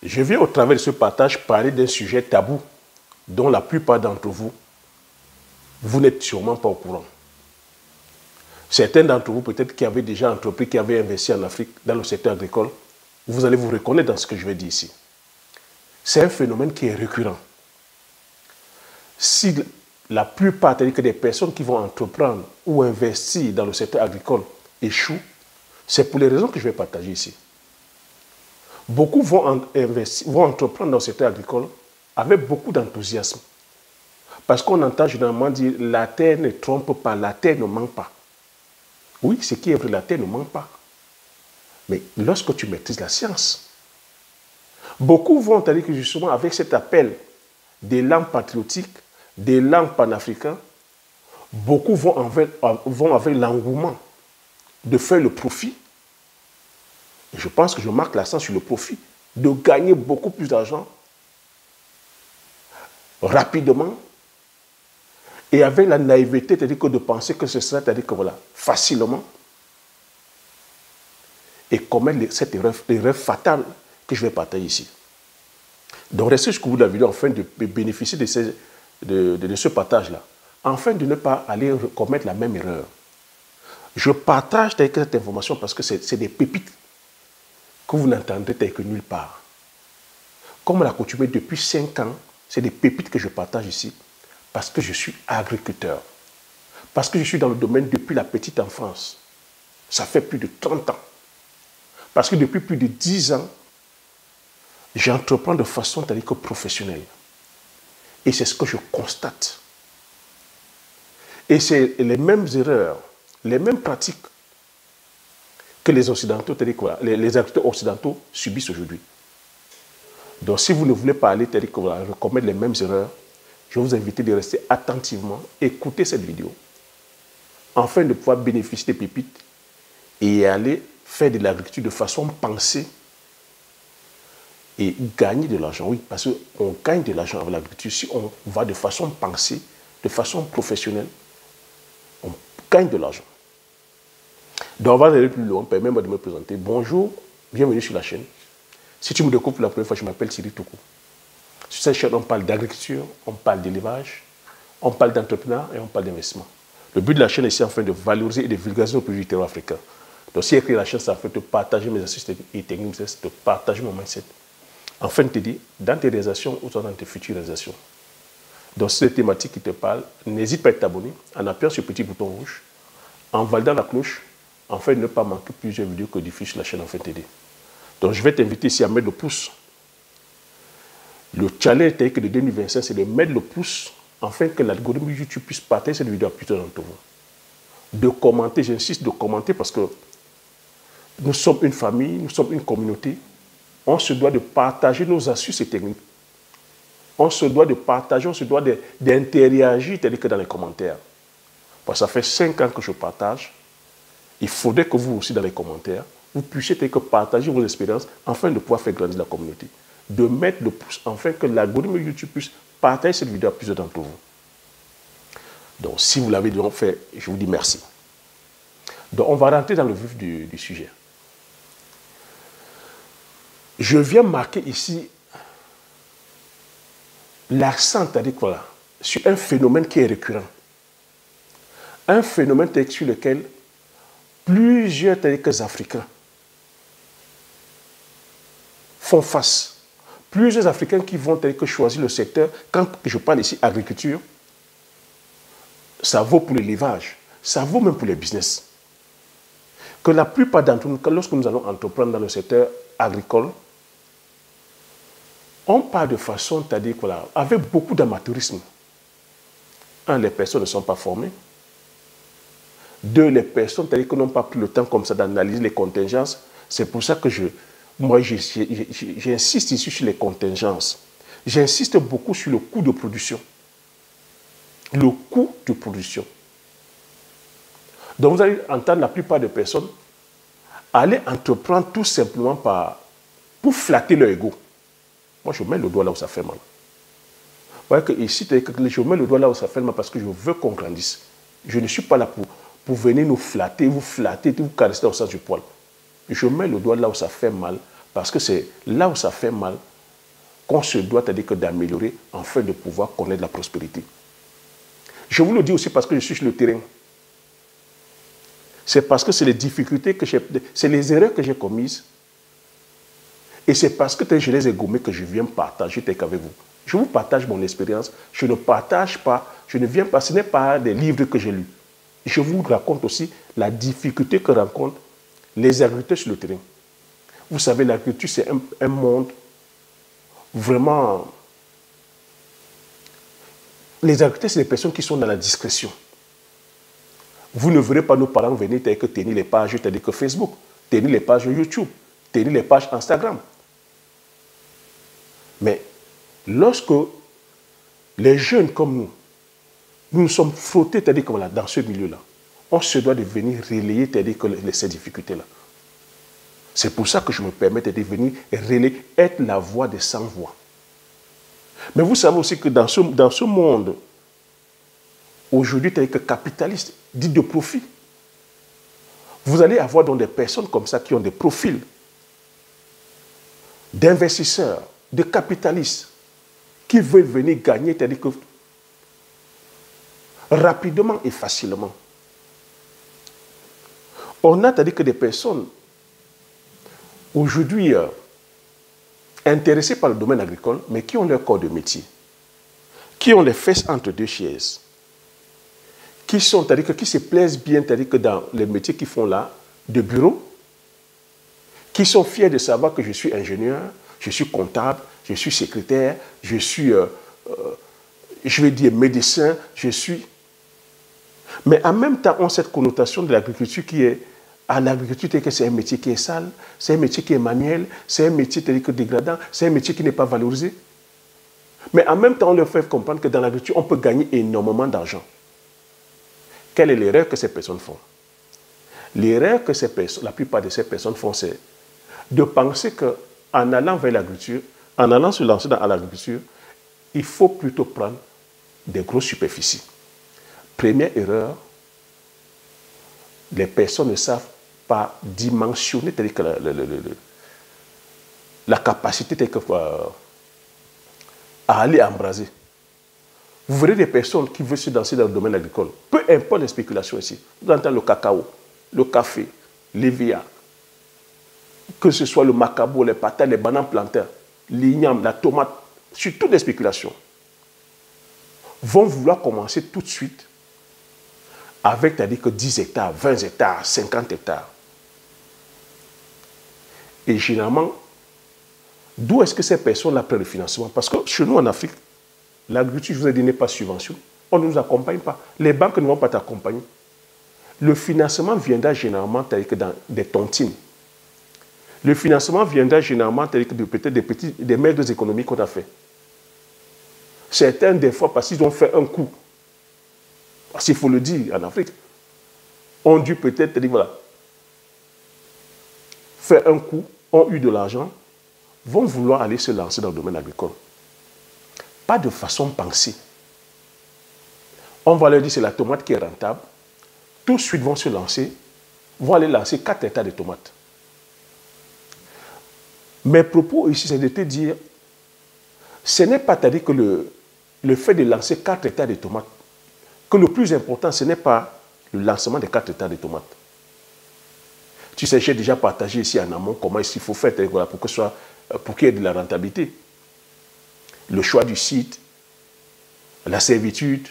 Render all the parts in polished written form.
Je viens au travers de ce partage parler d'un sujet tabou dont la plupart d'entre vous, vous n'êtes sûrement pas au courant. Certains d'entre vous, peut-être qui avaient déjà entrepris, qui avaient investi en Afrique dans le secteur agricole, vous allez vous reconnaître dans ce que je vais dire ici. C'est un phénomène qui est récurrent. Si la plupart, c'est-à-dire que des personnes qui vont entreprendre ou investir dans le secteur agricole échouent, c'est pour les raisons que je vais partager ici. Beaucoup vont entreprendre dans le secteur agricole avec beaucoup d'enthousiasme. Parce qu'on entend généralement dire « la terre ne trompe pas, la terre ne ment pas ». Oui, ce qui est vrai, la terre ne ment pas. Mais lorsque tu maîtrises la science, beaucoup vont dire que justement avec cet appel des langues patriotiques, des langues panafricaines, beaucoup vont avec l'engouement de faire le profit. Et je pense que je marque l'accent sur le profit, de gagner beaucoup plus d'argent rapidement et avec la naïveté, c'est-à-dire que de penser que ce serait, c'est-à-dire que voilà, facilement, et commettre cette erreur fatale que je vais partager ici. Donc restez jusqu'au bout de la vidéo afin de bénéficier de ce partage-là, afin de ne pas aller commettre la même erreur. Je partage avec cette information parce que c'est des pépites que vous n'entendrez que nulle part. Comme on l'a coutumé depuis 5 ans, c'est des pépites que je partage ici parce que je suis agriculteur. Parce que je suis dans le domaine depuis la petite enfance. Ça fait plus de 30 ans. Parce que depuis plus de 10 ans, j'entreprends de façon telle que professionnelle. Et c'est ce que je constate. Et c'est les mêmes erreurs, les mêmes pratiques que les Occidentaux, les agriculteurs occidentaux subissent aujourd'hui. Donc si vous ne voulez pas aller commettre les mêmes erreurs, je vais vous inviter de rester attentivement, écouter cette vidéo, afin de pouvoir bénéficier des pépites et aller faire de l'agriculture de façon pensée et gagner de l'argent. Oui, parce qu'on gagne de l'argent avec l'agriculture si on va de façon pensée, de façon professionnelle, on gagne de l'argent. Donc, on va aller plus loin. Permets-moi de me présenter. Bonjour, bienvenue sur la chaîne. Si tu me découvres pour la première fois, je m'appelle Thierry Toko. Sur cette chaîne, on parle d'agriculture, on parle d'élevage, on parle d'entrepreneuriat et on parle d'investissement. Le but de la chaîne est ici, enfin, de valoriser et de vulgariser nos produits du terroir africain. Donc, si écrit la chaîne, ça fait de partager mes astuces et techniques, de partager mon mindset. Afin de te dire, dans tes réalisations ou dans tes futures réalisations. Donc, si c'est des thématiques qui te parlent, n'hésite pas à t'abonner en appuyant sur le petit bouton rouge, en validant la cloche, afin de ne pas manquer plusieurs vidéos que diffuse sur la chaîne Enfin t'aider. Donc, je vais t'inviter ici à mettre le pouce. Le challenge de 2025, c'est de mettre le pouce afin que l'algorithme YouTube puisse partager cette vidéo à plusieurs d'entre vous. De commenter, j'insiste de commenter parce que nous sommes une famille, nous sommes une communauté. On se doit de partager nos astuces et techniques. On se doit de partager, on se doit d'interagir dans les commentaires. Parce que ça fait 5 ans que je partage. Il faudrait que vous aussi, dans les commentaires, vous puissiez partager vos expériences afin de pouvoir faire grandir la communauté. De mettre le pouce afin que l'algorithme YouTube puisse partager cette vidéo à plusieurs d'entre vous. Donc, si vous l'avez déjà fait, je vous dis merci. Donc, on va rentrer dans le vif du sujet. Je viens marquer ici l'accent sur un phénomène qui est récurrent. Un phénomène sur lequel plusieurs Africains font face. Plusieurs Africains qui vont choisir le secteur, quand je parle ici agriculture, ça vaut pour l'élevage, ça vaut même pour les business. Que la plupart d'entre nous, lorsque nous allons entreprendre dans le secteur agricole, on parle de façon, avec beaucoup d'amateurisme. Un, les personnes ne sont pas formées. Deux, les personnes qui n'ont pas pris le temps comme ça d'analyser les contingences. C'est pour ça que j'insiste ici sur les contingences. J'insiste beaucoup sur le coût de production. Le coût de production. Donc vous allez entendre la plupart des personnes aller entreprendre tout simplement pour flatter leur ego. Moi, je mets le doigt là où ça fait mal. Vous voyez que ici, je mets le doigt là où ça fait mal parce que je veux qu'on grandisse. Je ne suis pas là pour venir nous flatter, vous caresser au sens du poil. Je mets le doigt là où ça fait mal parce que c'est là où ça fait mal qu'on se doit, c'est-à-dire que d'améliorer afin de pouvoir connaître la prospérité. Je vous le dis aussi parce que je suis sur le terrain. C'est parce que c'est les difficultés que c'est les erreurs que j'ai commises. Et c'est parce que je les ai gommées que je viens partager avec vous. Je vous partage mon expérience. Je ne partage pas, je ne viens pas, ce n'est pas des livres que j'ai lus. Je vous raconte aussi la difficulté que rencontrent les agriculteurs sur le terrain. Vous savez, l'agriculture, c'est un monde vraiment... Les agriculteurs, c'est des personnes qui sont dans la discrétion. Vous ne verrez pas nos parents venir tenir les pages, c'est-à-dire que Facebook, tenir les pages YouTube, tenir les pages Instagram. Mais lorsque les jeunes comme nous sommes frottés, c'est-à-dire que voilà, dans ce milieu-là, on se doit de venir relayer, c'est-à-dire que ces difficultés-là. C'est pour ça que je me permets de venir relayer, être la voix des sans-voix. Mais vous savez aussi que dans ce monde, aujourd'hui, c'est-à-dire que capitaliste, dit de profit, vous allez avoir donc des personnes comme ça qui ont des profils d'investisseurs, de capitalistes, qui veulent venir gagner, c'est-à-dire que rapidement et facilement. On a, c'est-à-dire que des personnes aujourd'hui intéressées par le domaine agricole, mais qui ont leur corps de métier, qui ont les fesses entre deux chaises, qui se plaisent bien, c'est-à-dire que dans les métiers qu'ils font là, de bureau, qui sont fiers de savoir que je suis ingénieur, je suis comptable, je suis secrétaire, je suis, je vais dire, médecin, je suis... Mais en même temps, on a cette connotation de l'agriculture qui est... À l'agriculture, c'est un métier qui est sale, c'est un métier qui est manuel, c'est un métier dégradant, c'est un métier qui n'est pas valorisé. Mais en même temps, on leur fait comprendre que dans l'agriculture, on peut gagner énormément d'argent. Quelle est l'erreur que ces personnes font? L'erreur que la plupart de ces personnes font, c'est de penser qu'en allant vers l'agriculture, en allant se lancer dans l'agriculture, il faut plutôt prendre des grosses superficies. Première erreur, les personnes ne savent pas dimensionner la capacité à aller embraser. Vous verrez des personnes qui veulent se lancer dans le domaine agricole. Peu importe les spéculations ici. Vous entendez le cacao, le café, l'évia, que ce soit le macabo, les patates, les bananes plantains, l'igname, la tomate, sur toutes les spéculations, vont vouloir commencer tout de suite avec, c'est-à-dire que 10 hectares, 20 hectares, 50 hectares. Et généralement, d'où est-ce que ces personnes-là prennent le financement? Parce que chez nous en Afrique, l'agriculture, je vous ai dit, n'est pas subvention. On ne nous accompagne pas. Les banques ne vont pas t'accompagner. Le financement viendra généralement que dans des tontines. Le financement viendra généralement que peut-être des maigres économiques qu'on a fait. Certains, des fois, parce qu'ils ont fait un coup, parce qu'il faut le dire en Afrique, ont dû peut-être voilà, faire un coup, ont eu de l'argent, vont vouloir aller se lancer dans le domaine agricole. Pas de façon pensée. On va leur dire que c'est la tomate qui est rentable. Tout de suite vont se lancer, vont aller lancer 4 hectares de tomates. Mes propos ici, c'est de te dire, ce n'est pas dire que le fait de lancer 4 hectares de tomates, que le plus important, ce n'est pas le lancement des 4 hectares de tomates. Tu sais, j'ai déjà partagé ici en amont comment il faut faire pour qu'il y ait de la rentabilité. Le choix du site, la servitude,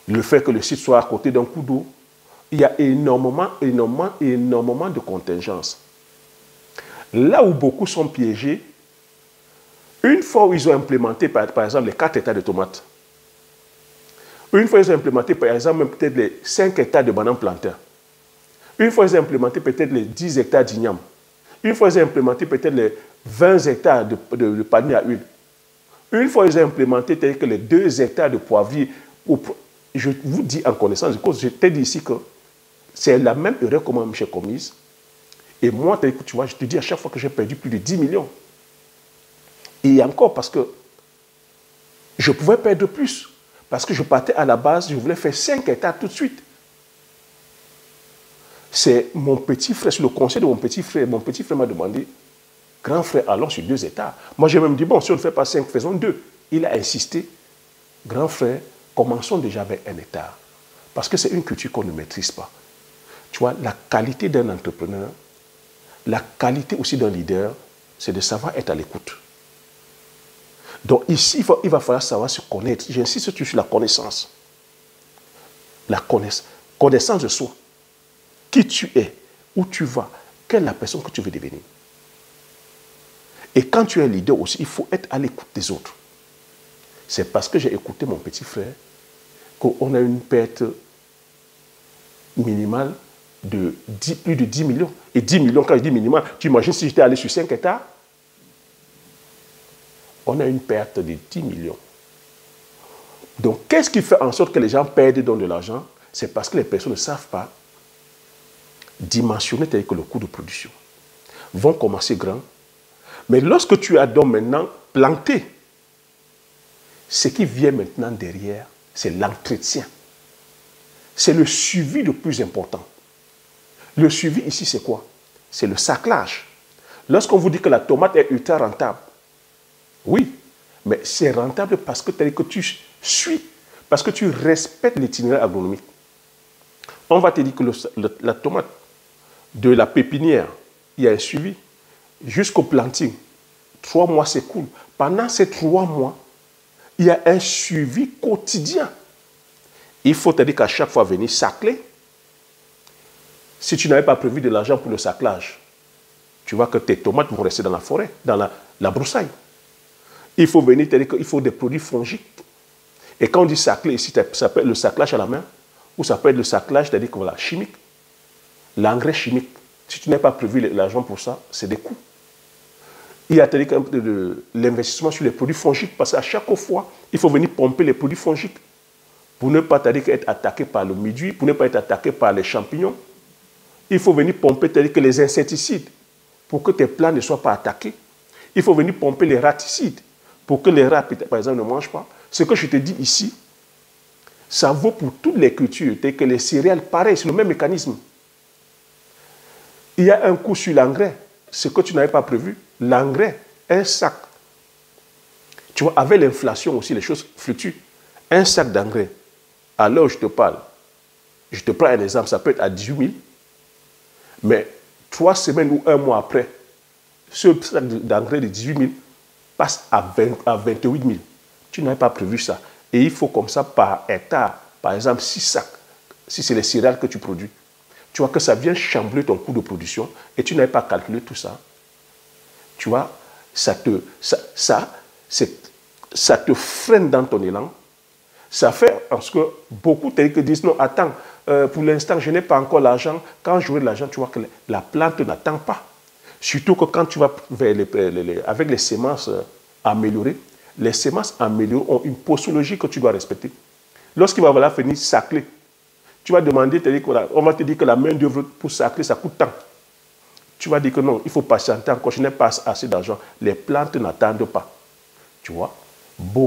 le fait que le site soit à côté d'un coup d'eau. Il y a énormément de contingences. Là où beaucoup sont piégés, une fois où ils ont implémenté, par exemple, les 4 hectares de tomates, une fois ils ont implémenté, par exemple, peut-être les 5 hectares de bananes plantains, une fois ils ont implémenté peut-être les 10 hectares d'igname, une fois ils ont implémenté peut-être les 20 hectares de palmiers à huile, une fois ils ont implémenté peut-être que les 2 hectares de poivrier, je vous dis en connaissance de cause, je t'ai dit ici que c'est la même erreur que moi j'ai commise. Et moi, tu vois, je te dis à chaque fois que j'ai perdu plus de 10 millions. Et encore parce que je pouvais perdre plus. Parce que je partais à la base, je voulais faire 5 hectares tout de suite. C'est mon petit frère, sur le conseil de mon petit frère m'a demandé, Grand frère, allons sur 2 hectares. Moi, j'ai même dit, bon, si on ne fait pas 5, faisons 2. Il a insisté. Grand frère, commençons déjà avec 1 hectare. Parce que c'est une culture qu'on ne maîtrise pas. Tu vois, la qualité d'un entrepreneur, la qualité aussi d'un leader, c'est de savoir être à l'écoute. Donc ici, il va falloir savoir se connaître. J'insiste sur la connaissance. La connaissance de soi. Qui tu es, où tu vas, quelle est la personne que tu veux devenir. Et quand tu es leader aussi, il faut être à l'écoute des autres. C'est parce que j'ai écouté mon petit frère qu'on a une perte minimale de plus de 10 millions. Et 10 millions, quand je dis minimal, tu imagines si j'étais allé sur 5 hectares, on a une perte de 10 millions. Donc, qu'est-ce qui fait en sorte que les gens perdent donc de l'argent? C'est parce que les personnes ne savent pas dimensionner tel que le coût de production. Vont commencer grand. Mais lorsque tu as donc maintenant planté, ce qui vient maintenant derrière, c'est l'entretien. C'est le suivi le plus important. Le suivi ici, c'est quoi? C'est le saclage. Lorsqu'on vous dit que la tomate est ultra rentable, oui, mais c'est rentable parce que tu suis, parce que tu respectes l'itinéraire agronomique. On va te dire que la tomate, de la pépinière, il y a un suivi, jusqu'au planting. 3 mois s'écoulent. Pendant ces 3 mois, il y a un suivi quotidien. Il faut te dire qu'à chaque fois venir sacler. Si tu n'avais pas prévu de l'argent pour le saclage, tu vois que tes tomates vont rester dans la forêt, dans la broussaille. Il faut venir te dire qu'il faut des produits fongiques. Et quand on dit sacler ici, ça peut être le saclage à la main, ou ça peut être le saclage, c'est-à-dire que voilà, chimique. L'engrais chimique. Si tu n'as pas prévu l'argent pour ça, c'est des coûts. Il y a l'investissement sur les produits fongiques, parce qu'à chaque fois, il faut venir pomper les produits fongiques pour ne pas être attaqué par le mildiou, pour ne pas être attaqué par les champignons. Il faut venir pomper que les insecticides pour que tes plants ne soient pas attaqués. Il faut venir pomper les raticides pour que les rats, par exemple, ne mangent pas. Ce que je te dis ici, ça vaut pour toutes les cultures, telles que les céréales, pareil, c'est le même mécanisme. Il y a un coût sur l'engrais, ce que tu n'avais pas prévu. L'engrais, un sac. Tu vois, avec l'inflation aussi, les choses fluctuent. Un sac d'engrais, à l'heure où je te parle, je te prends un exemple, ça peut être à 18 000, mais 3 semaines ou 1 mois après, ce sac d'engrais de 18 000 passe à 28 000. Tu n'avais pas prévu ça. Et il faut comme ça par hectare, par exemple 6 sacs, si c'est les céréales que tu produis. Tu vois que ça vient chambouler ton coût de production et tu n'avais pas calculé tout ça. Tu vois, ça te freine dans ton élan. Ça fait parce que beaucoup disent non, attends, pour l'instant, je n'ai pas encore l'argent. Quand j'aurai de l'argent, tu vois que la plante n'attend pas. Surtout que quand tu vas avec les semences améliorées, les semences améliorées ont une posologie que tu dois respecter. Lorsqu'il va finir sacler, tu vas demander, on va te dire que la main d'œuvre pour sacler, ça coûte tant. Tu vas dire que non, il faut patienter encore, je n'ai pas assez d'argent. Les plantes n'attendent pas. Tu vois,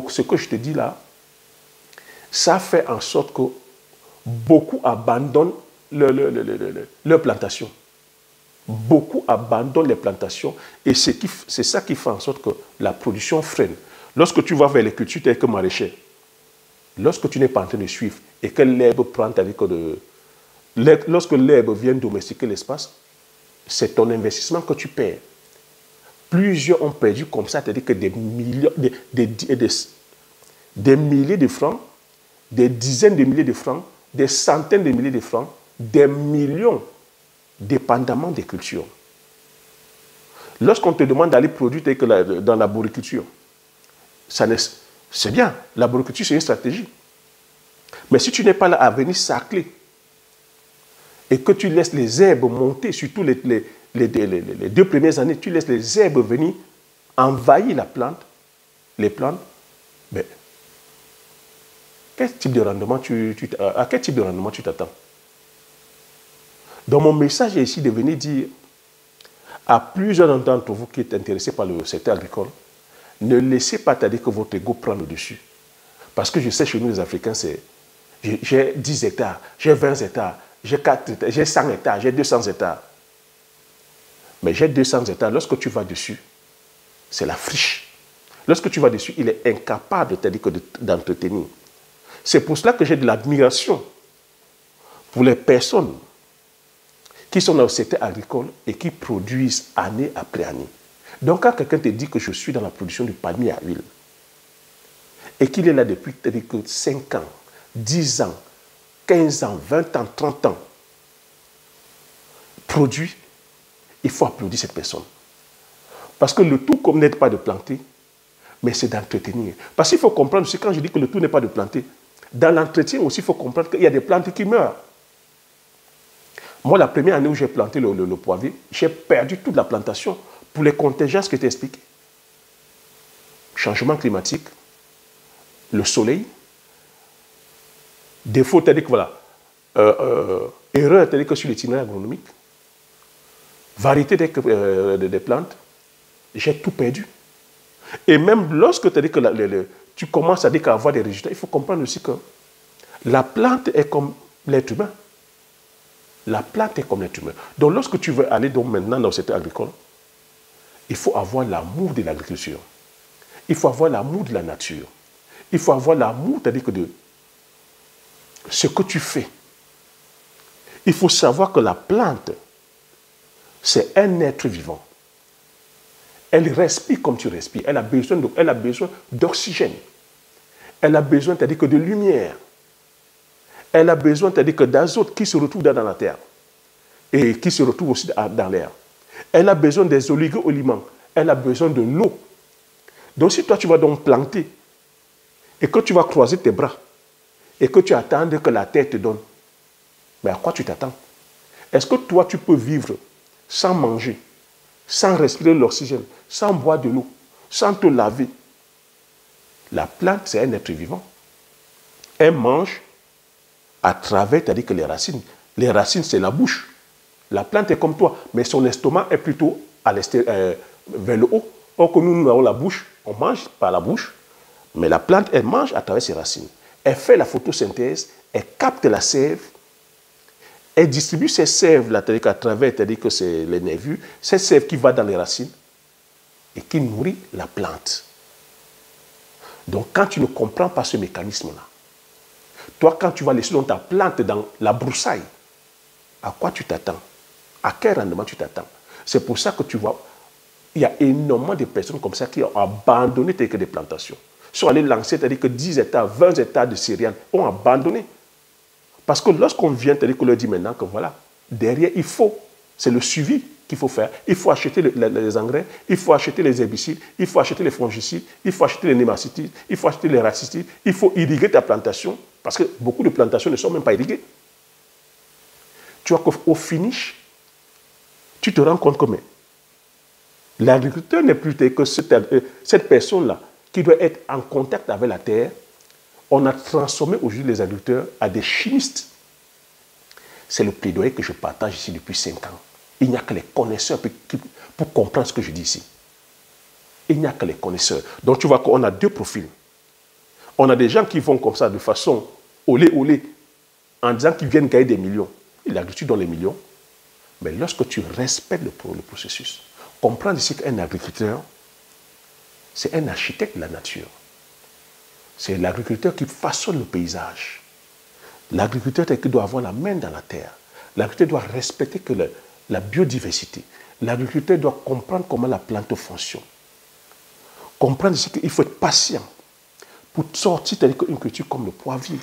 ce que je te dis là, ça fait en sorte que beaucoup abandonnent leur plantation. Beaucoup abandonnent les plantations et c'est ça qui fait en sorte que la production freine. Lorsque tu vas vers les cultures telles que maraîchères, lorsque tu n'es pas en train de suivre et que l'herbe prend lorsque l'herbe vient domestiquer l'espace, c'est ton investissement que tu perds. Plusieurs ont perdu comme ça, c'est-à-dire que des milliers de francs, des dizaines de milliers de francs, des centaines de milliers de francs, des millions, dépendamment des cultures. Lorsqu'on te demande d'aller produire dans l'arboriculture, c'est bien, l'arboriculture c'est une stratégie. Mais si tu n'es pas là à venir sacler et que tu laisses les herbes monter, surtout les 2 premières années, tu laisses les herbes venir envahir les plantes, ben, à quel type de rendement tu t'attends? Donc mon message est ici de venir dire à plusieurs d'entre vous qui êtes intéressés par le secteur agricole, ne laissez pas dire que votre ego prend le dessus. Parce que je sais chez nous les Africains, j'ai 10 hectares, j'ai 20 hectares, j'ai 4 hectares, j'ai 100 hectares, j'ai 200 hectares. Mais j'ai 200 hectares. Lorsque tu vas dessus, c'est la friche. Lorsque tu vas dessus, il est incapable d'entretenir. C'est pour cela que j'ai de l'admiration pour les personnes qui sont dans le secteur agricole et qui produisent année après année. Donc, quand quelqu'un te dit que je suis dans la production du palmier à huile et qu'il est là depuis 5 ans, 10 ans, 15 ans, 20 ans, 30 ans, produit, il faut applaudir cette personne. Parce que le tout comme n'est pas de planter, mais c'est d'entretenir. Parce qu'il faut comprendre aussi, quand je dis que le tout n'est pas de planter, dans l'entretien aussi, il faut comprendre qu'il y a des plantes qui meurent. Moi, la première année où j'ai planté le poivrier, j'ai perdu toute la plantation pour les contingences que tu as expliquées. Changement climatique, le soleil, défaut, c'est-à-dire que voilà, erreur, c'est-à-dire que sur l'itinéraire agronomique, variété des plantes, j'ai tout perdu. Et même lorsque tu as dit que tu commences à dire avoir des résultats, il faut comprendre aussi que la plante est comme l'être humain. La plante est comme l'être humain. Donc lorsque tu veux aller donc maintenant dans le secteur agricole, il faut avoir l'amour de l'agriculture. Il faut avoir l'amour de la nature. Il faut avoir l'amour, c'est-à-dire que de ce que tu fais. Il faut savoir que la plante, c'est un être vivant. Elle respire comme tu respires. Elle a besoin d'oxygène. Elle a besoin, c'est-à-dire que de lumière. Elle a besoin, c'est-à-dire que d'azote qui se retrouve dans la terre et qui se retrouve aussi dans l'air. Elle a besoin des oligo-éléments. Elle a besoin de l'eau. Donc si toi tu vas donc planter et que tu vas croiser tes bras et que tu attends que la terre te donne, mais à quoi tu t'attends? Est-ce que toi tu peux vivre sans manger, sans respirer l'oxygène, sans boire de l'eau, sans te laver? La plante, c'est un être vivant. Elle mange à travers, c'est-à-dire que les racines. Les racines, c'est la bouche. La plante est comme toi, mais son estomac est plutôt vers le haut. Or que nous avons la bouche, on mange par la bouche, mais la plante, elle mange à travers ses racines. Elle fait la photosynthèse, elle capte la sève, elle distribue ces sèves-là, c'est-à-dire à travers, c'est-à-dire que c'est les nervures, cette sève qui va dans les racines et qui nourrit la plante. Donc, quand tu ne comprends pas ce mécanisme-là, toi, quand tu vas laisser ta plante dans la broussaille, à quoi tu t'attends? À quel rendement tu t'attends? C'est pour ça que tu vois, il y a énormément de personnes comme ça qui ont abandonné des plantations. Ils sont allés lancer, c'est-à-dire que 10 hectares, 20 hectares de céréales, ont abandonné. Parce que lorsqu'on vient, c'est-à-dire qu'on leur dit maintenant que voilà, derrière, il faut, c'est le suivi qu'il faut faire. Il faut acheter les engrais, il faut acheter les herbicides, il faut acheter les fongicides, il faut acheter les nématicides, il faut acheter les racicides, il faut irriguer ta plantation, parce que beaucoup de plantations ne sont même pas irriguées. Tu vois qu'au finish, tu te rends compte que l'agriculteur n'est plus que cette personne-là qui doit être en contact avec la terre. On a transformé aujourd'hui les agriculteurs à des chimistes. C'est le plaidoyer que je partage ici depuis 5 ans. Il n'y a que les connaisseurs pour comprendre ce que je dis ici. Il n'y a que les connaisseurs. Donc tu vois qu'on a 2 profils. On a des gens qui vont comme ça de façon olé, en disant qu'ils viennent gagner des millions. L'agriculture donne les millions. Mais lorsque tu respectes le processus, comprendre ici qu'un agriculteur, c'est un architecte de la nature. C'est l'agriculteur qui façonne le paysage. L'agriculteur qui doit avoir la main dans la terre. L'agriculteur doit respecter la biodiversité. L'agriculteur doit comprendre comment la plante fonctionne. Comprendre ici qu'il faut être patient pour sortir une culture comme le poivrier.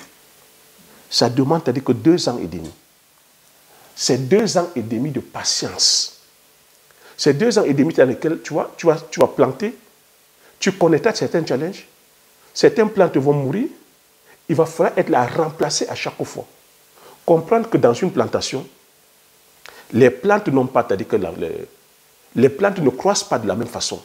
Ça demande que 2 ans et demi. C'est 2 ans et demi de patience. C'est 2 ans et demi dans lesquels tu vas planter, tu connaîtras certains challenges, certaines plantes vont mourir, il va falloir être là à remplacer à chaque fois. Comprendre que dans une plantation, les plantes n'ont pas, c'est-à-dire que les plantes ne croissent pas de la même façon.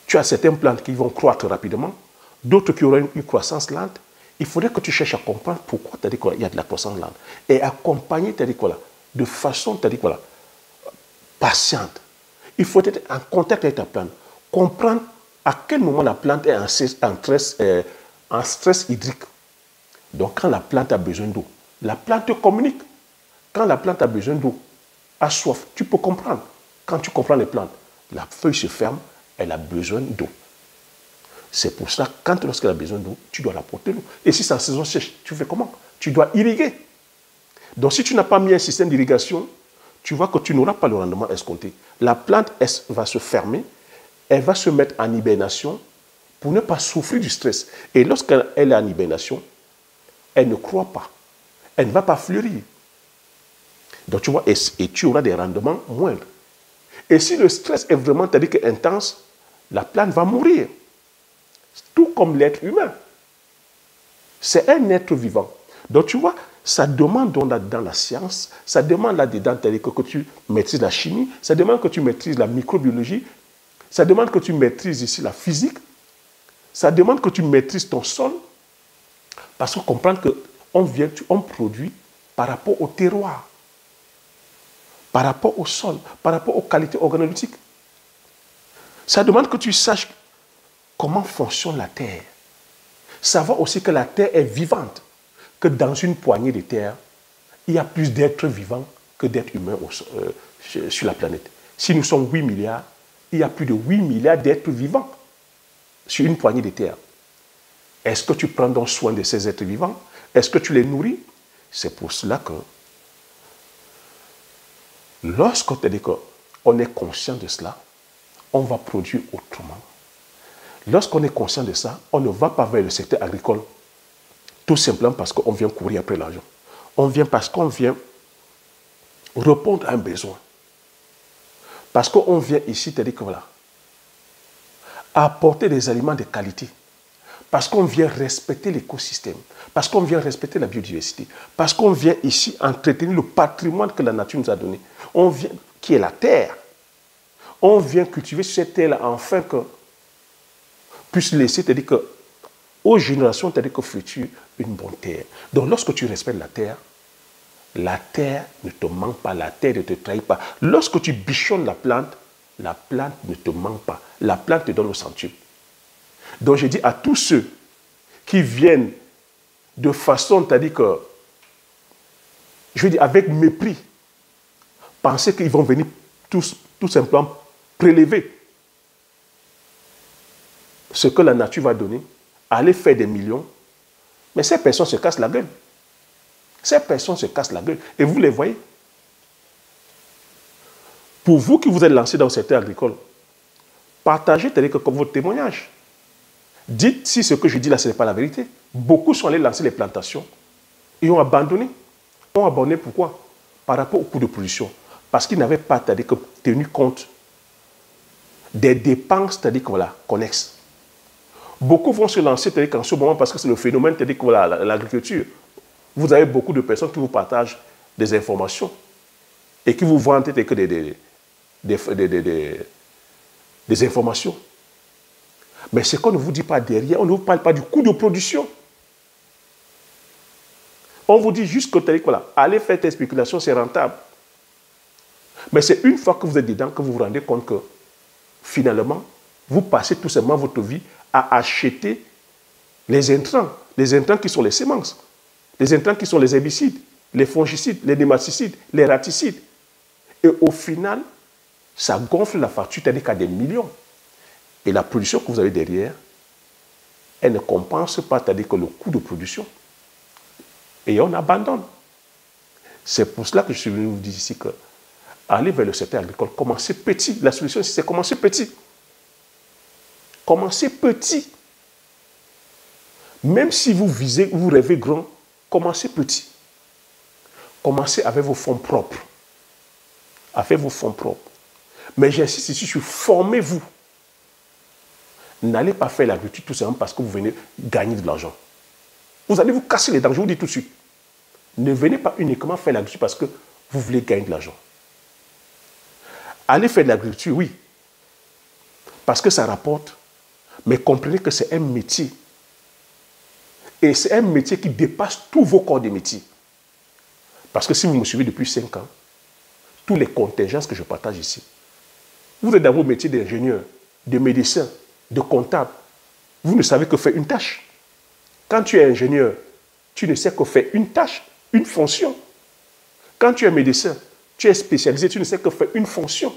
Tu as certaines plantes qui vont croître rapidement, d'autres qui auront une croissance lente. Il faudrait que tu cherches à comprendre pourquoi il y a de la croissance lente. Et accompagner de façon patiente. Il faut être en contact avec ta plante. Comprendre à quel moment la plante est en stress hydrique. Donc quand la plante a besoin d'eau, la plante te communique. Quand la plante a besoin d'eau, a soif, tu peux comprendre. Quand tu comprends les plantes, la feuille se ferme, elle a besoin d'eau. C'est pour ça, lorsqu'elle a besoin d'eau, tu dois l'apporter l'eau. Et si c'est en saison sèche, tu fais comment? Tu dois irriguer. Donc si tu n'as pas mis un système d'irrigation, tu vois que tu n'auras pas le rendement escompté. La plante va se fermer, elle va se mettre en hibernation pour ne pas souffrir du stress. Et lorsqu'elle est en hibernation, elle ne croît pas. Elle ne va pas fleurir. Donc tu vois, et tu auras des rendements moindres. Et si le stress est vraiment, c'est-à-dire que intense, la plante va mourir. Tout comme l'être humain. C'est un être vivant. Donc tu vois, ça demande dans la science, ça demande là-dedans que tu maîtrises la chimie, ça demande que tu maîtrises la microbiologie, ça demande que tu maîtrises ici la physique, ça demande que tu maîtrises ton sol, parce qu'on comprend qu'on produit par rapport au terroir, par rapport au sol, par rapport aux qualités organoleptiques. Ça demande que tu saches comment fonctionne la terre. Savoir aussi que la terre est vivante, que dans une poignée de terre, il y a plus d'êtres vivants que d'êtres humains sur la planète. Si nous sommes 8 milliards, il y a plus de 8 milliards d'êtres vivants sur une poignée de terre. Est-ce que tu prends donc soin de ces êtres vivants? Est-ce que tu les nourris? C'est pour cela que lorsqu'on est conscient de cela, on va produire autrement. Lorsqu'on est conscient de ça, on ne va pas vers le secteur agricole tout simplement parce qu'on vient courir après l'argent. On vient parce qu'on vient répondre à un besoin. Parce qu'on vient ici, c'est-à-dire que voilà, apporter des aliments de qualité. Parce qu'on vient respecter l'écosystème. Parce qu'on vient respecter la biodiversité. Parce qu'on vient ici entretenir le patrimoine que la nature nous a donné. Qui est la terre. On vient cultiver sur cette terre-là afin que puisse laisser, c'est-à-dire que aux générations, c'est-à-dire que futures, une bonne terre. Donc lorsque tu respectes la terre ne te manque pas, la terre ne te trahit pas. Lorsque tu bichonnes la plante ne te manque pas. La plante te donne le centuple. Donc je dis à tous ceux qui viennent de façon, c'est-à-dire que, je veux dire avec mépris, penser qu'ils vont venir tout simplement prélever ce que la nature va donner, aller faire des millions, mais ces personnes se cassent la gueule. Ces personnes se cassent la gueule. Et vous les voyez. Pour vous qui vous êtes lancés dans le secteur agricole, partagez comme votre témoignage. Dites si ce que je dis là, ce n'est pas la vérité. Beaucoup sont allés lancer les plantations et ont abandonné. Ont abandonné pourquoi? Par rapport au coût de production. Parce qu'ils n'avaient pas tenu compte des dépenses connexes. Beaucoup vont se lancer en ce moment parce que c'est le phénomène l'agriculture. Vous avez beaucoup de personnes qui vous partagent des informations et qui vous vantent que des informations. Mais ce qu'on ne vous dit pas derrière, on ne vous parle pas du coût de production. On vous dit juste que allez faire tes spéculations, c'est rentable. Mais c'est une fois que vous êtes dedans que vous vous rendez compte que finalement, vous passez tout simplement votre vie à acheter les intrants qui sont les semences, les intrants qui sont les herbicides, les fongicides, les nématicides, les raticides. Et au final, ça gonfle la facture, c'est-à-dire qu'à des millions. Et la production que vous avez derrière, elle ne compense pas, c'est-à-dire que le coût de production. Et on abandonne. C'est pour cela que je suis venu vous dire ici que aller vers le secteur agricole, commencez petit. La solution, c'est commencer petit. Commencez petit. Même si vous visez, vous rêvez grand, commencez petit. Commencez avec vos fonds propres. Avec vos fonds propres. Mais j'insiste ici sur formez-vous. N'allez pas faire l'agriculture tout simplement parce que vous venez gagner de l'argent. Vous allez vous casser les dents, je vous dis tout de suite. Ne venez pas uniquement faire l'agriculture parce que vous voulez gagner de l'argent. Allez faire de l'agriculture, oui, parce que ça rapporte, mais comprenez que c'est un métier. Et c'est un métier qui dépasse tous vos corps de métier. Parce que si vous me suivez depuis 5 ans, tous les contingences que je partage ici, vous êtes dans vos métiers d'ingénieur, de médecin, de comptable, vous ne savez que faire une tâche. Quand tu es ingénieur, tu ne sais que faire une tâche, une fonction. Quand tu es médecin, tu es spécialisé, tu ne sais que faire une fonction.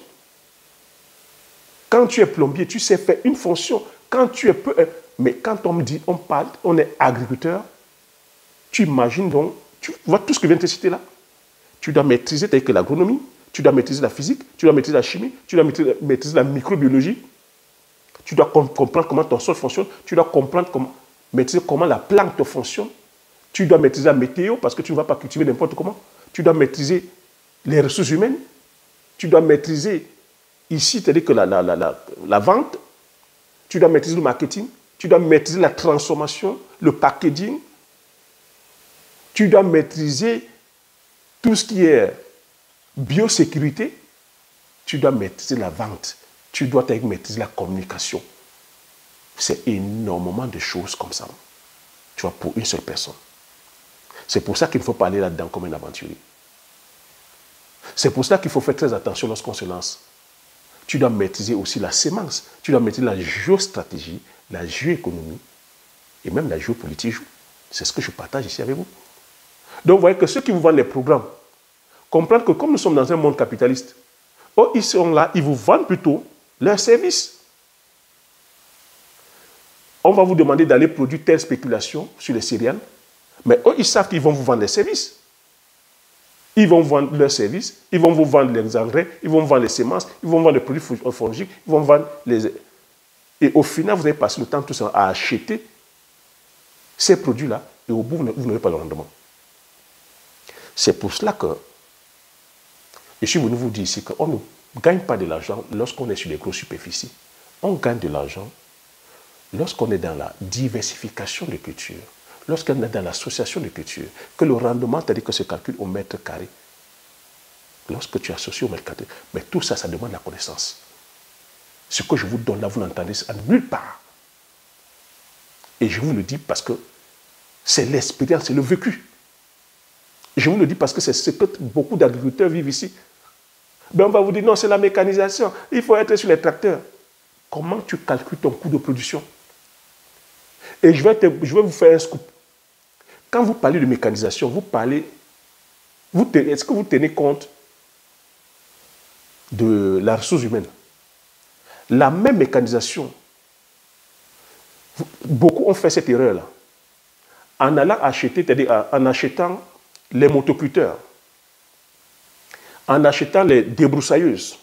Quand tu es plombier, tu sais faire une fonction. Quand tu es peu... Mais quand on me dit, on parle, on est agriculteur, tu imagines donc, tu vois tout ce que je viens de te citer là. Tu dois maîtriser tel que l'agronomie, tu dois maîtriser la physique, tu dois maîtriser la chimie, tu dois maîtriser la microbiologie, tu dois comprendre comment ton sol fonctionne, tu dois comprendre maîtriser comment la plante fonctionne, tu dois maîtriser la météo parce que tu ne vas pas cultiver n'importe comment, tu dois maîtriser les ressources humaines, tu dois maîtriser ici, c'est-à-dire que la vente, tu dois maîtriser le marketing, tu dois maîtriser la transformation, le packaging, tu dois maîtriser tout ce qui est biosécurité, tu dois maîtriser la vente, tu dois maîtriser la communication. C'est énormément de choses comme ça, tu vois, pour une seule personne. C'est pour ça qu'il faut parler là-dedans comme un aventurier. C'est pour ça qu'il faut faire très attention lorsqu'on se lance. Tu dois maîtriser aussi la sémence, tu dois maîtriser la géostratégie, la géoéconomie et même la géopolitique. C'est ce que je partage ici avec vous. Donc, vous voyez que ceux qui vous vendent les programmes comprennent que comme nous sommes dans un monde capitaliste, eux, ils sont là, ils vous vendent plutôt leurs services. On va vous demander d'aller produire telle spéculation sur les céréales, mais eux, ils savent qu'ils vont vous vendre les services. Ils vont vendre leurs services, ils vont vous vendre les engrais, ils vont vendre les semences, ils vont vendre les produits fongiques, ils vont vendre les... Et au final, vous allez passer le temps tout ça à acheter ces produits-là, et au bout, vous n'aurez pas le rendement. C'est pour cela que je suis venu vous dire ici qu'on ne gagne pas de l'argent lorsqu'on est sur les grosses superficies. On gagne de l'argent lorsqu'on est dans la diversification de cultures, lorsqu'on est dans l'association de cultures, que le rendement, c'est-à-dire que se calcule au mètre carré. Lorsque tu associes au mètre carré, mais tout ça, ça demande la connaissance. Ce que je vous donne là, vous n'entendez ça nulle part. Et je vous le dis parce que c'est l'expérience, c'est le vécu. Je vous le dis parce que c'est ce que beaucoup d'agriculteurs vivent ici. Ben on va vous dire, non, c'est la mécanisation, il faut être sur les tracteurs. Comment tu calcules ton coût de production? Et je vais vous faire un scoop. Quand vous parlez de mécanisation, est-ce que vous tenez compte de la ressource humaine? La même mécanisation, beaucoup ont fait cette erreur-là. En allant acheter, c'est-à-dire en achetant les motoculteurs, en achetant les débroussailleuses,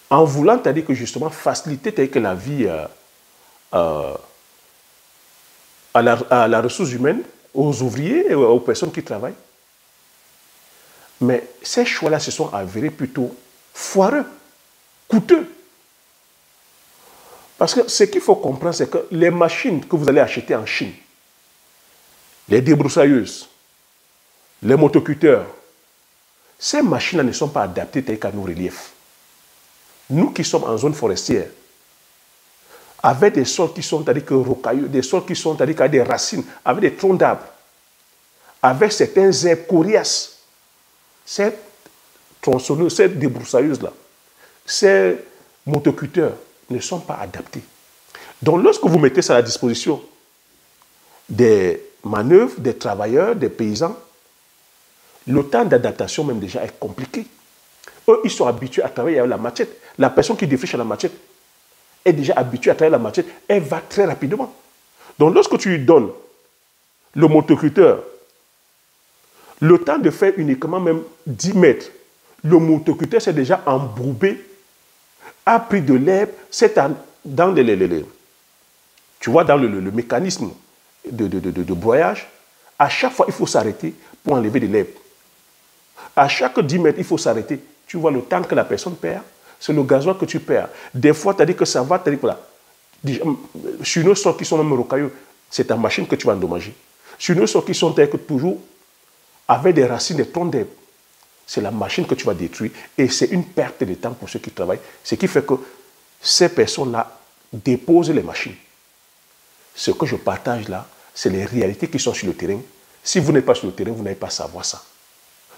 en voulant, c'est-à-dire que justement faciliter que la vie à la ressource humaine, aux ouvriers et aux personnes qui travaillent. Mais ces choix-là se sont avérés plutôt foireux, coûteux. Parce que ce qu'il faut comprendre, c'est que les machines que vous allez acheter en Chine, les débroussailleuses, les motoculteurs, ces machines-là ne sont pas adaptées telles qu'à nos reliefs. Nous qui sommes en zone forestière, avec des sols qui sont c'est-à-dire que rocailleux, des sols qui sont c'est-à-dire avec des racines, avec des troncs d'arbres, avec certains herbes coriaces, ces tronçonneuses, ces débroussailleuses-là, ces motoculteurs ne sont pas adaptés. Donc lorsque vous mettez ça à la disposition des manœuvres, des travailleurs, des paysans, le temps d'adaptation même déjà est compliqué. Eux, ils sont habitués à travailler avec la machette. La personne qui défriche à la machette est déjà habituée à travailler à la machette. Elle va très rapidement. Donc lorsque tu lui donnes le motoculteur, le temps de faire uniquement même 10 mètres, le motoculteur s'est déjà embourbé, a pris de l'herbe, c'est dans tu vois, dans le mécanisme de broyage, à chaque fois, il faut s'arrêter pour enlever de l'herbe. À chaque 10 mètres, il faut s'arrêter. Tu vois le temps que la personne perd, c'est le gasoil que tu perds. Des fois, tu as dit que ça va, tu as dit que voilà. Sur nos sols qui sont même rocailleux, c'est ta machine que tu vas endommager. Sur nos sols qui sont toujours avec des racines, des troncs d'herbe, c'est la machine que tu vas détruire. Et c'est une perte de temps pour ceux qui travaillent. Ce qui fait que ces personnes-là déposent les machines. Ce que je partage là, c'est les réalités qui sont sur le terrain. Si vous n'êtes pas sur le terrain, vous n'allez pas savoir ça.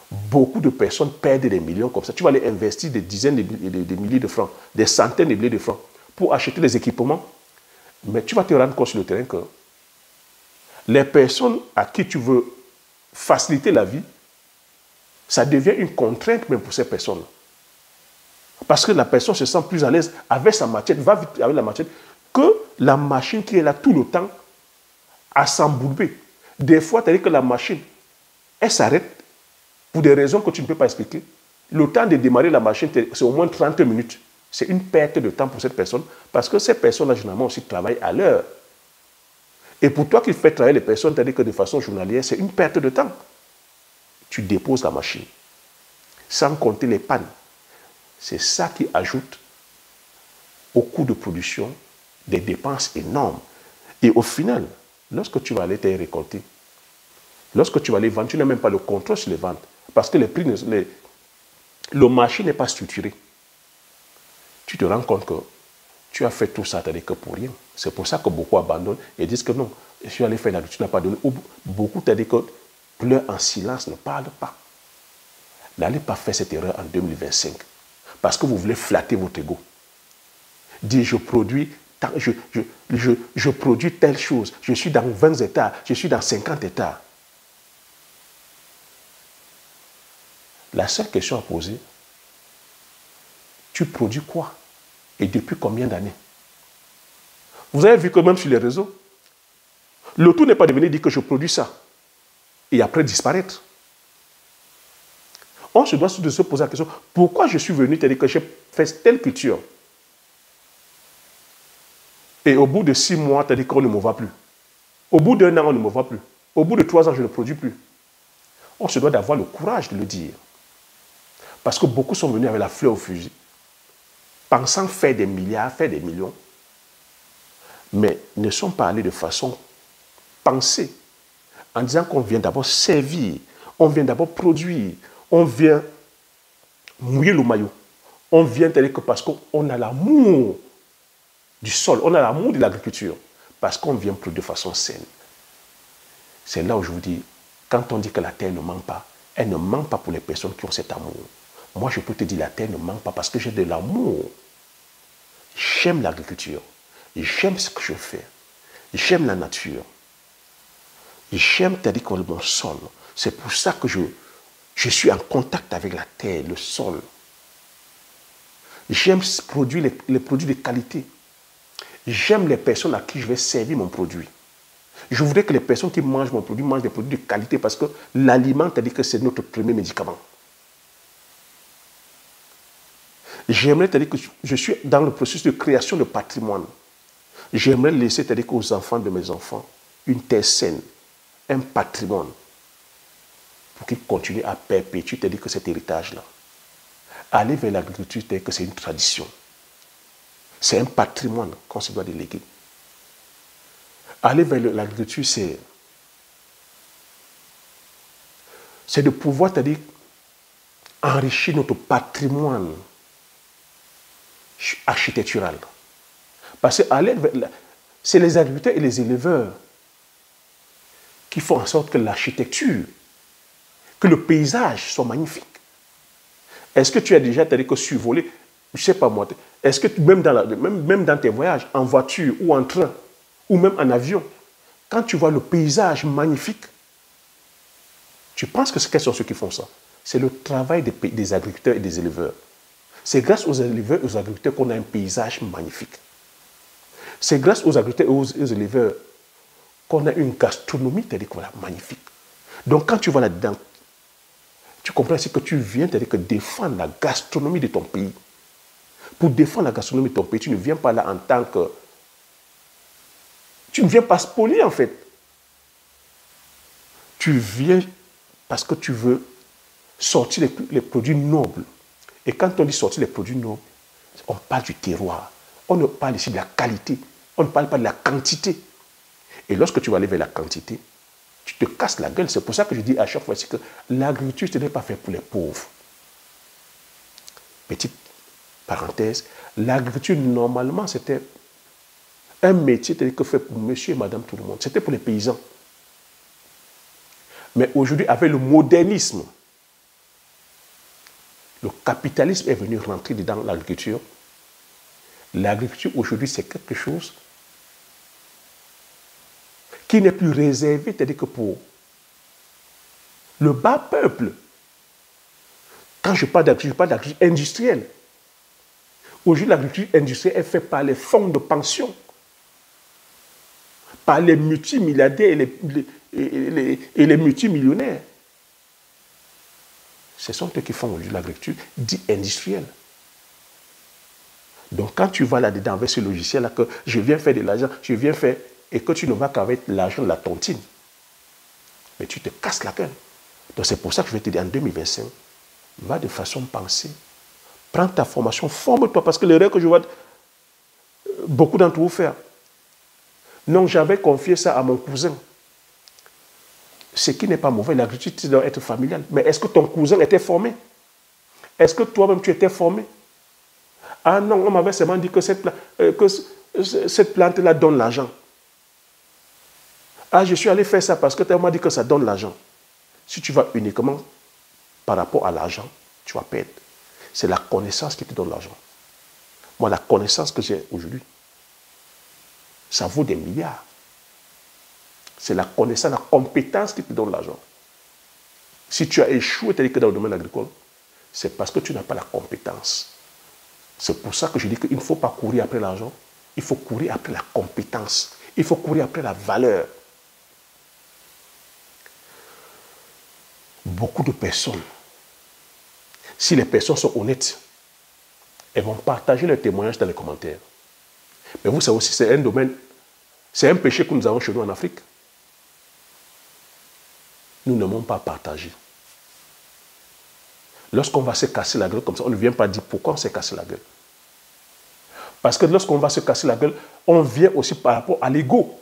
Beaucoup de personnes perdent des millions comme ça. Tu vas aller investir des dizaines de milliers de francs, des centaines de milliers de francs pour acheter des équipements. Mais tu vas te rendre compte sur le terrain que les personnes à qui tu veux faciliter la vie, ça devient une contrainte même pour ces personnes. Parce que la personne se sent plus à l'aise avec sa machette, va vite avec la machette, que la machine qui est là tout le temps à s'embourber. Des fois, tu as dit que la machine, elle s'arrête pour des raisons que tu ne peux pas expliquer. Le temps de démarrer la machine, c'est au moins 30 minutes. C'est une perte de temps pour cette personne, parce que ces personnes-là, généralement, aussi travaillent à l'heure. Et pour toi qui fais travailler les personnes, tu as dit que de façon journalière, c'est une perte de temps. Tu déposes la machine, sans compter les pannes. C'est ça qui ajoute au coût de production des dépenses énormes. Et au final, lorsque tu vas aller te récolter, lorsque tu vas les vendre, tu n'as même pas le contrôle sur les ventes. Parce que les prix, le marché n'est pas structuré. Tu te rends compte que tu as fait tout ça, t'as dit que pour rien. C'est pour ça que beaucoup abandonnent et disent que non, je suis allé faire l'agriculture, tu n'as pas donné. Ou beaucoup t'as dit que pleurent en silence, ne parlent pas. N'allez pas faire cette erreur en 2025. Parce que vous voulez flatter votre ego. Dire je produis telle chose, je suis dans 20 hectares, je suis dans 50 hectares. La seule question à poser, tu produis quoi? Et depuis combien d'années? Vous avez vu que même sur les réseaux, le tout n'est pas de venir dire que je produis ça et après disparaître. On se doit se poser la question, pourquoi je suis venu te dire que j'ai fait telle culture? Et au bout de 6 mois, tu as dit qu'on ne me voit plus. Au bout d'1 an, on ne me voit plus. Au bout de 3 ans, je ne produis plus. On se doit d'avoir le courage de le dire. Parce que beaucoup sont venus avec la fleur au fusil, pensant faire des milliards, faire des millions, mais ne sont pas allés de façon pensée, en disant qu'on vient d'abord servir, on vient d'abord produire, on vient mouiller le maillot. On vient tel que parce qu'on a l'amour du sol, on a l'amour de l'agriculture, parce qu'on vient produire de façon saine. C'est là où je vous dis, quand on dit que la terre ne manque pas, elle ne manque pas pour les personnes qui ont cet amour. Moi, je peux te dire, la terre ne manque pas parce que j'ai de l'amour. J'aime l'agriculture. J'aime ce que je fais. J'aime la nature. J'aime mon sol. C'est pour ça que je suis en contact avec la terre, le sol. J'aime produire les produits de qualité. J'aime les personnes à qui je vais servir mon produit. Je voudrais que les personnes qui mangent mon produit mangent des produits de qualité parce que l'aliment, c'est-à-dire que c'est notre premier médicament. J'aimerais te dire que je suis dans le processus de création de patrimoine. J'aimerais laisser te dire aux enfants de mes enfants une terre saine, un patrimoine, pour qu'ils continuent à perpétuer te dire que cet héritage-là. Aller vers l'agriculture, c'est que c'est une tradition. C'est un patrimoine qu'on se doit déléguer. Aller vers l'agriculture, c'est de pouvoir, c'est-à-dire, enrichir notre patrimoine architectural. Parce que c'est les agriculteurs et les éleveurs qui font en sorte que l'architecture, que le paysage soit magnifique. Est-ce que tu as déjà survolé, je ne sais pas moi, est-ce que même dans tes voyages, en voiture ou en train, ou même en avion, quand tu vois le paysage magnifique, tu penses que quels sont ceux qui font ça? C'est le travail des agriculteurs et des éleveurs. C'est grâce aux éleveurs et aux agriculteurs qu'on a un paysage magnifique. C'est grâce aux agriculteurs et aux éleveurs qu'on a une gastronomie magnifique. Donc quand tu vas là-dedans, tu comprends aussi que tu viens défendre la gastronomie de ton pays. Pour défendre la gastronomie de ton pays, tu ne viens pas là en tant que... Tu ne viens pas spolier en fait. Tu viens parce que tu veux sortir les produits nobles. Et quand on dit sortir les produits nobles, on parle du terroir. On ne parle ici de la qualité. On ne parle pas de la quantité. Et lorsque tu vas aller vers la quantité, tu te casses la gueule. C'est pour ça que je dis à chaque fois que l'agriculture, ce n'est pas fait pour les pauvres. Petite parenthèse, l'agriculture, normalement, c'était un métier que fait pour monsieur et madame tout le monde. C'était pour les paysans. Mais aujourd'hui, avec le modernisme, le capitalisme est venu rentrer dans l'agriculture. L'agriculture, aujourd'hui, c'est quelque chose qui n'est plus réservé, c'est-à-dire que pour le bas peuple. Quand je parle d'agriculture industrielle. Aujourd'hui, l'agriculture industrielle est faite par les fonds de pension, par les multimilliardaires et les multimillionnaires. Ce sont eux qui font aujourd'hui l'agriculture dite industrielle. Donc, quand tu vas là-dedans avec ce logiciel-là, que je viens faire de l'argent, je viens faire, et que tu ne vas qu'avec l'argent de la tontine, mais tu te casses la gueule. Donc, c'est pour ça que je vais te dire en 2025, va de façon pensée. Prends ta formation, forme-toi, parce que l'erreur que je vois beaucoup d'entre vous faire. Non, j'avais confié ça à mon cousin. Ce qui n'est pas mauvais, l'agriculture doit être familiale. Mais est-ce que ton cousin était formé? Est-ce que toi-même tu étais formé? Ah non, on m'avait seulement dit que cette plante-là donne l'argent. Ah, je suis allé faire ça parce que tu m'as dit que ça donne l'argent. Si tu vas uniquement par rapport à l'argent, tu vas perdre. C'est la connaissance qui te donne l'argent. Moi, la connaissance que j'ai aujourd'hui, ça vaut des milliards. C'est la connaissance, la compétence qui te donne l'argent. Si tu as échoué, c'est-à-dire que dans le domaine agricole, c'est parce que tu n'as pas la compétence. C'est pour ça que je dis qu'il ne faut pas courir après l'argent, il faut courir après la compétence, il faut courir après la valeur. Beaucoup de personnes, si les personnes sont honnêtes, elles vont partager leurs témoignages dans les commentaires. Mais vous savez aussi, c'est un domaine, c'est un péché que nous avons chez nous en Afrique. Nous n'aimons pas partager. Lorsqu'on va se casser la gueule comme ça, on ne vient pas dire pourquoi on s'est cassé la gueule. Parce que lorsqu'on va se casser la gueule, on vient aussi par rapport à l'ego.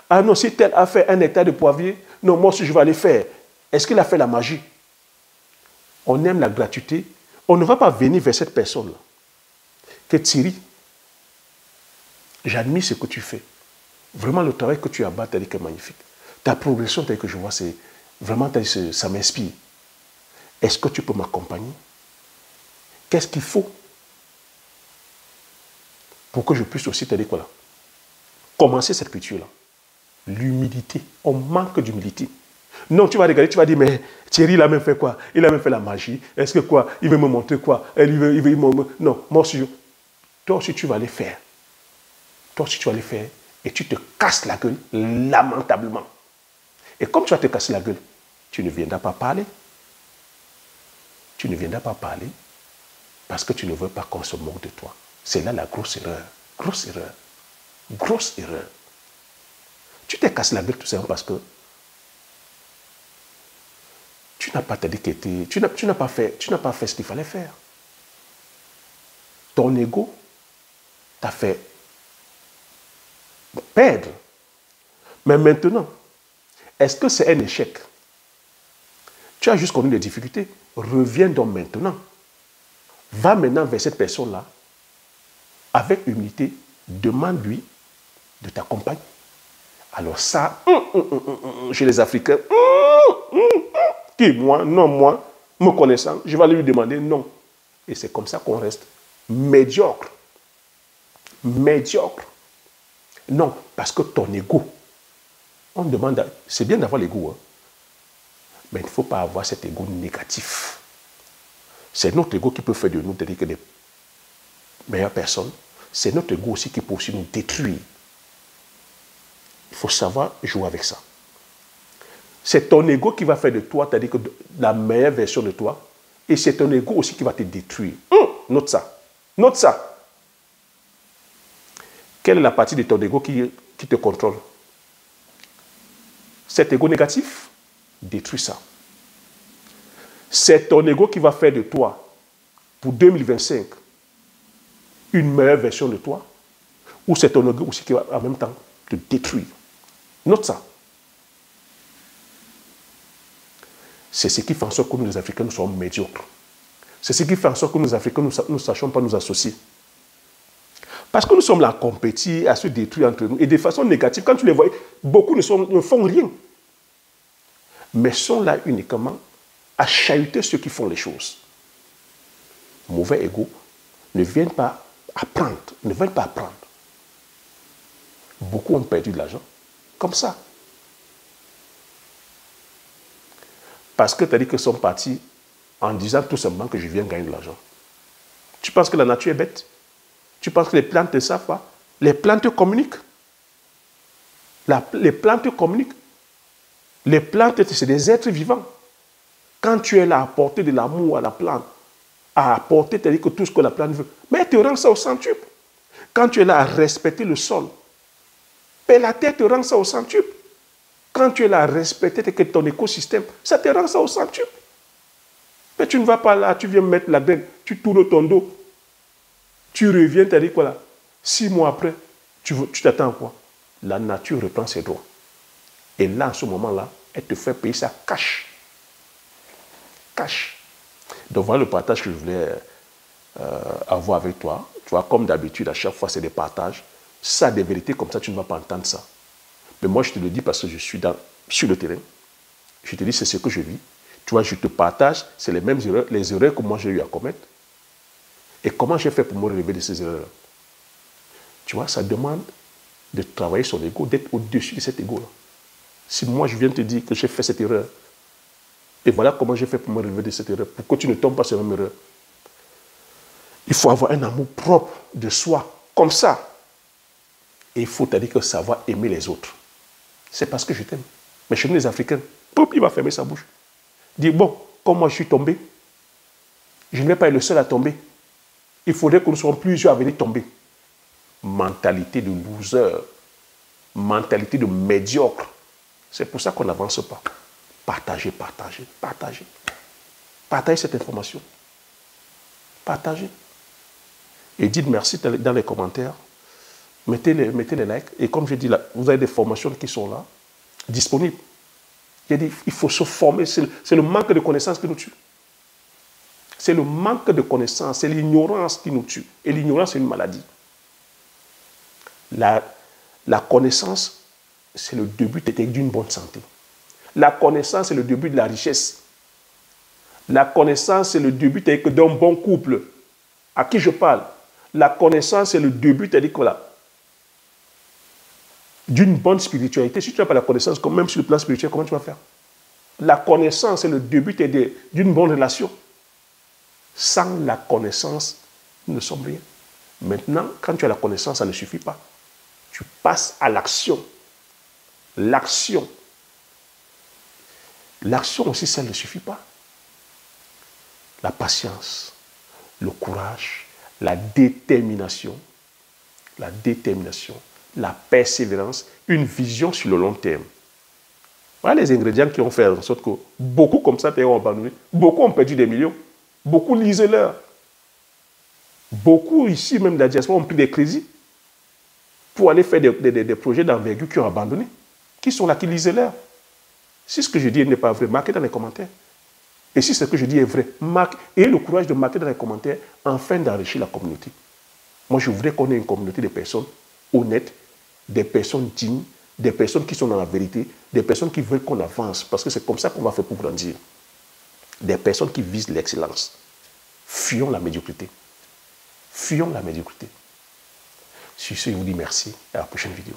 Ah non, si tel a fait un hectare de poivrier, non, moi aussi je vais aller faire. Est-ce qu'il a fait la magie? On aime la gratuité. On ne va pas venir vers cette personne-là. Que Thierry, j'admire ce que tu fais. Vraiment, le travail que tu abattes, c'est magnifique. Ta progression, que je vois, c'est vraiment, ça m'inspire. Est-ce que tu peux m'accompagner? Qu'est-ce qu'il faut pour que je puisse aussi t'aider quoi là? Commencer cette culture-là. L'humilité. On manque d'humilité. Non, tu vas regarder, tu vas dire, mais Thierry, il a même fait quoi? Il a même fait la magie. Est-ce que quoi? Il veut me montrer quoi? Non, moi aussi, toi aussi, tu vas les faire. Toi aussi, tu vas les faire. Et tu te casses la gueule lamentablement. Et comme tu vas te casser la gueule, tu ne viendras pas parler. Tu ne viendras pas parler parce que tu ne veux pas qu'on se moque de toi. C'est là la grosse erreur. Grosse erreur. Grosse erreur. Tu t'es cassé la gueule tout simplement parce que tu n'as pas tu n'as pas fait ce qu'il fallait faire. Ton ego t'a fait perdre. Mais maintenant, est-ce que c'est un échec? Tu as juste connu des difficultés. Reviens donc maintenant. Va maintenant vers cette personne-là. Avec humilité, demande-lui de t'accompagner. Alors ça, chez les Africains, qui, moi, non, moi, me connaissant, je vais aller lui demander non. Et c'est comme ça qu'on reste médiocre. Médiocre. Non, parce que ton ego, on demande, c'est bien d'avoir l'ego, hein, mais il ne faut pas avoir cet ego négatif. C'est notre ego qui peut faire de nous des meilleures personnes. C'est notre ego aussi qui peut aussi nous détruire. Il faut savoir jouer avec ça. C'est ton ego qui va faire de toi, c'est-à-dire que la meilleure version de toi, et c'est ton ego aussi qui va te détruire. Note ça. Note ça. Quelle est la partie de ton ego qui te contrôle? Cet ego négatif, détruis ça. C'est ton ego qui va faire de toi, pour 2025, une meilleure version de toi, ou c'est ton ego aussi qui va en même temps te détruire. Note ça. C'est ce qui fait en sorte que nous, les Africains, nous sommes médiocres. C'est ce qui fait en sorte que nous, les Africains, nous ne sachons pas nous associer. Parce que nous sommes là à compétir, à se détruire entre nous. Et de façon négative, quand tu les vois, beaucoup ne font rien. Mais sont là uniquement à chahuter ceux qui font les choses. Mauvais ego, ne viennent pas apprendre, ne veulent pas apprendre. Beaucoup ont perdu de l'argent comme ça. Parce que tu as dit qu'ils sont partis en disant tout simplement que je viens gagner de l'argent. Tu penses que la nature est bête? Tu penses que les plantes ne savent pas? Les plantes communiquent. Les plantes communiquent. Les plantes, c'est des êtres vivants. Quand tu es là à apporter de l'amour à la plante, à apporter, c'est-à-dire que tout ce que la plante veut, mais elle te rend ça au centuple. Quand tu es là à respecter le sol, mais la terre te rend ça au centuple. Quand tu es là à respecter ton écosystème, ça te rend ça au centuple. Mais tu ne vas pas là, tu viens mettre la graine, tu tournes ton dos, tu reviens, tu as dit quoi là? 6 mois après, tu t'attends à quoi? La nature reprend ses droits. Et là, en ce moment-là, elle te fait payer ça cash. Cash. Donc voilà le partage que je voulais avoir avec toi. Tu vois, comme d'habitude, à chaque fois, c'est des partages. Ça, des vérités comme ça, tu ne vas pas entendre ça. Mais moi, je te le dis parce que je suis sur le terrain. Je te dis, c'est ce que je vis. Tu vois, je te partage, c'est les mêmes erreurs, les erreurs que moi j'ai eu à commettre. Et comment j'ai fait pour me relever de ces erreurs-là? Tu vois, ça demande de travailler sur l'ego, d'être au-dessus de cet ego-là. Si moi, je viens te dire que j'ai fait cette erreur, et voilà comment j'ai fait pour me relever de cette erreur, pour que tu ne tombes pas sur la même erreur. Il faut avoir un amour propre de soi, comme ça. Et il faut dire que savoir aimer les autres. C'est parce que je t'aime. Mais chez nous, les Africains, il va fermer sa bouche. Dire, bon, comme moi je suis tombé, je ne vais pas être le seul à tomber. Il faudrait que nous soyons plusieurs à venir tomber. Mentalité de loser, mentalité de médiocre. C'est pour ça qu'on n'avance pas. Partagez, partagez, partagez. Partagez cette information. Partagez. Et dites merci dans les commentaires. Mettez les likes. Et comme je dis là, vous avez des formations qui sont là, disponibles. Il faut se former. C'est le manque de connaissances qui nous tue. C'est le manque de connaissances, c'est l'ignorance qui nous tue. Et l'ignorance, c'est une maladie. La connaissance, c'est le début d'une bonne santé. La connaissance, c'est le début de la richesse. La connaissance, c'est le début d'un bon couple. À qui je parle? La connaissance, c'est le début, d'une bonne spiritualité. Si tu n'as pas la connaissance, même sur le plan spirituel, comment tu vas faire? La connaissance, c'est le début d'une bonne relation. Sans la connaissance, nous ne sommes rien. Maintenant, quand tu as la connaissance, ça ne suffit pas. Tu passes à l'action. L'action. L'action aussi, ça ne suffit pas. La patience, le courage, la détermination, la persévérance, une vision sur le long terme. Voilà les ingrédients qui ont fait en sorte que beaucoup comme ça ont abandonné. Beaucoup ont perdu des millions. Beaucoup lisez-leur. Beaucoup ici, même de la diaspora, ont pris des crédits pour aller faire des projets d'envergure qui ont abandonné. Qui sont là, qui lisez-leur. Si ce que je dis n'est pas vrai, marquez dans les commentaires. Et si ce que je dis est vrai, ayez le courage de marquer dans les commentaires afin d'enrichir la communauté. Moi, je voudrais qu'on ait une communauté de personnes honnêtes, des personnes dignes, des personnes qui sont dans la vérité, des personnes qui veulent qu'on avance, parce que c'est comme ça qu'on va faire pour grandir. Des personnes qui visent l'excellence. Fuyons la médiocrité. Fuyons la médiocrité. Sur ce, je vous dis merci et à la prochaine vidéo.